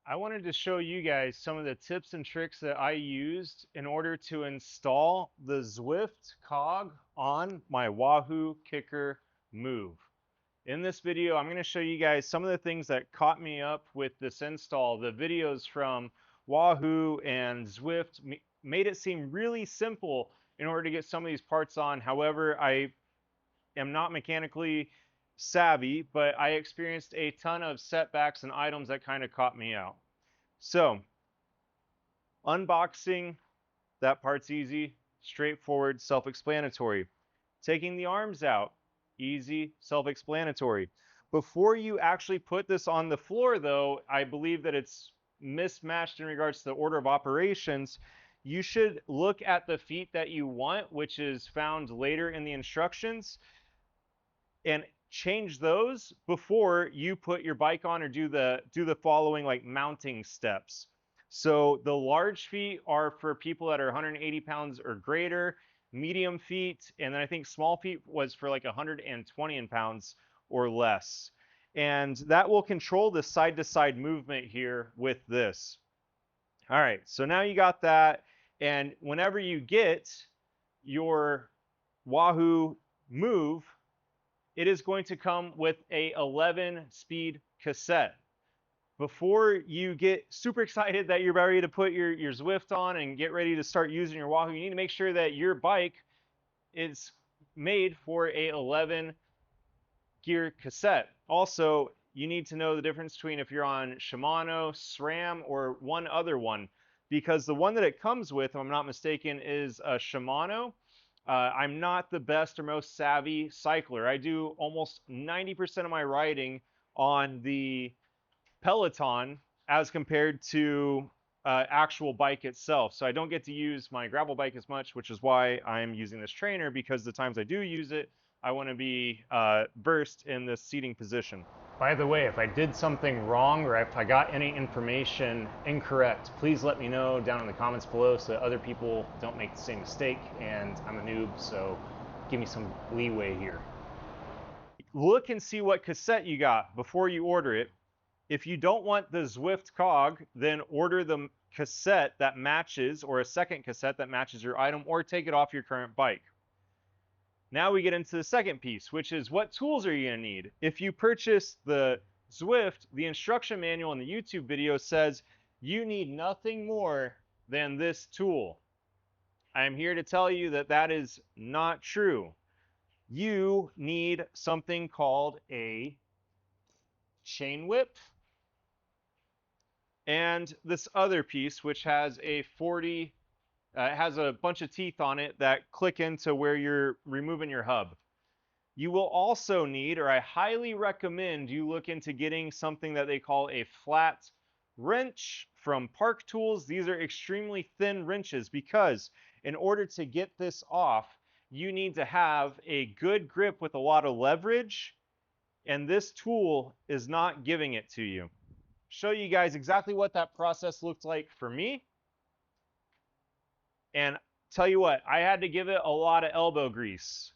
I wanted to show you guys some of the tips and tricks that I used in order to install the Zwift Cog on my Wahoo Kickr Move. In this video, I'm going to show you guys some of the things that caught me up with this install. The videos from Wahoo and Zwift made it seem really simple in order to get some of these parts on. However, I am not mechanically savvy, but I experienced a ton of setbacks and items that kind of caught me out. So, unboxing, that part's easy, straightforward, self-explanatory. Taking the arms out, easy, self-explanatory. Before you actually put this on the floor, though, I believe that it's mismatched in regards to the order of operations. You should look at the feet that you want, which is found later in the instructions, and change those before you put your bike on or do the following like mounting steps. So the large feet are for people that are 180 pounds or greater, medium feet, and then I think small feet was for like 120 pounds or less. And that will control the side-to-side movement here with this. All right, so now you got that, and whenever you get your Wahoo Move, it is going to come with a 11-speed cassette. Before you get super excited that you're ready to put your Zwift on and get ready to start using your Wahoo, you need to make sure that your bike is made for a 11-gear cassette. Also, you need to know the difference between if you're on Shimano, SRAM, or one other one, because the one that it comes with, if I'm not mistaken, is a Shimano. I'm not the best or most savvy cycler. I do almost 90% of my riding on the Peloton as compared to actual bike itself. So I don't get to use my gravel bike as much, which is why I'm using this trainer, because the times I do use it, I want to be versed in this seating position. By the way, if I did something wrong or if I got any information incorrect, please let me know down in the comments below so that other people don't make the same mistake, and I'm a noob, so give me some leeway here. Look and see what cassette you got before you order it. If you don't want the Zwift Cog, then order the cassette that matches, or a second cassette that matches your item, or take it off your current bike. Now we get into the second piece, which is what tools are you going to need? If you purchase the Zwift, the instruction manual in the YouTube video says you need nothing more than this tool. I am here to tell you that that is not true. You need something called a chain whip, and this other piece, which has a 40 has a bunch of teeth on it that click into where you're removing your hub. You will also need, or I highly recommend you look into getting something that they call a flat wrench from Park Tools. These are extremely thin wrenches because in order to get this off, you need to have a good grip with a lot of leverage, and this tool is not giving it to you. Show you guys exactly what that process looked like for me. And tell you what, I had to give it a lot of elbow grease.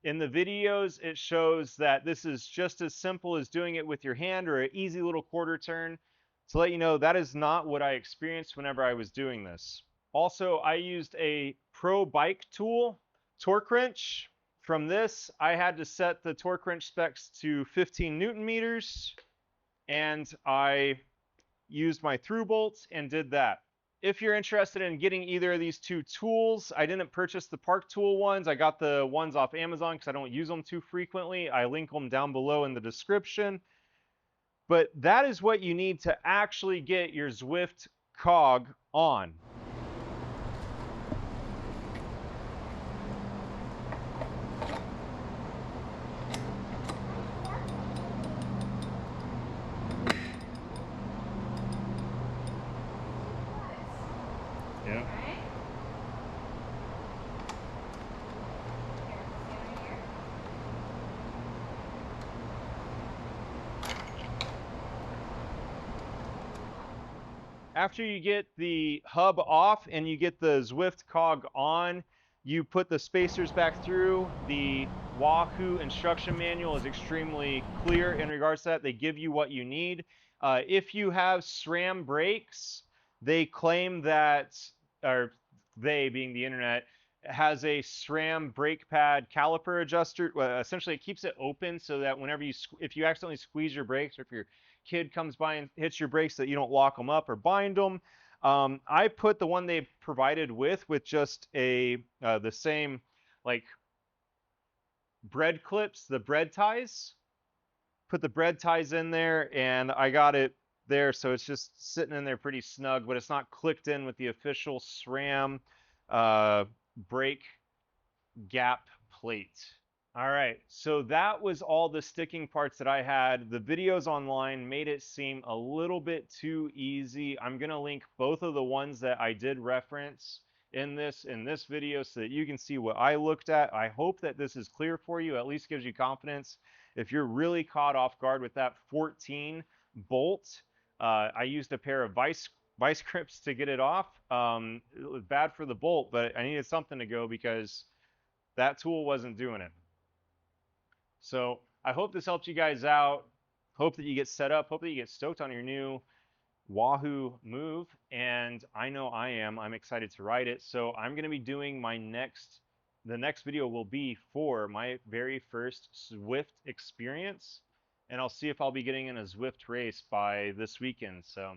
In the videos, it shows that this is just as simple as doing it with your hand or an easy little quarter turn. To let you know, that is not what I experienced whenever I was doing this. Also, I used a Pro Bike Tool torque wrench. From this, I had to set the torque wrench specs to 15 Newton meters, and I used my through bolts and did that. If you're interested in getting either of these two tools, I didn't purchase the Park Tool ones. I got the ones off Amazon because I don't use them too frequently. I link them down below in the description. But that is what you need to actually get your Zwift Cog on. Yeah. After you get the hub off and you get the Zwift Cog on, you put the spacers back through. The Wahoo instruction manual is extremely clear in regards to that. They give you what you need. If you have SRAM brakes, they claim that, or they being the internet, has a SRAM brake pad caliper adjuster. Well, essentially, it keeps it open so that whenever if you accidentally squeeze your brakes, or if your kid comes by and hits your brakes, that you don't lock them up or bind them. I put the one they provided with just the same like bread clips, the bread ties. Put the bread ties in there, and I got it there, so it's just sitting in there pretty snug, but it's not clicked in with the official SRAM uh, brake gap plate. All right, so that was all the sticking parts that I had. The videos online made it seem a little bit too easy. I'm going to link both of the ones that I did reference in this video so that you can see what I looked at. I hope that this is clear for you, at least gives you confidence. If you're really caught off guard with that 14 bolt, I used a pair of vice grips to get it off. It was bad for the bolt, but I needed something to go because that tool wasn't doing it. So I hope this helped you guys out. Hope that you get set up. Hope that you get stoked on your new Wahoo Move. And I know I am. I'm excited to ride it. So I'm going to be doing the next video will be for my very first Zwift experience. And I'll see if I'll be getting in a Zwift race by this weekend. So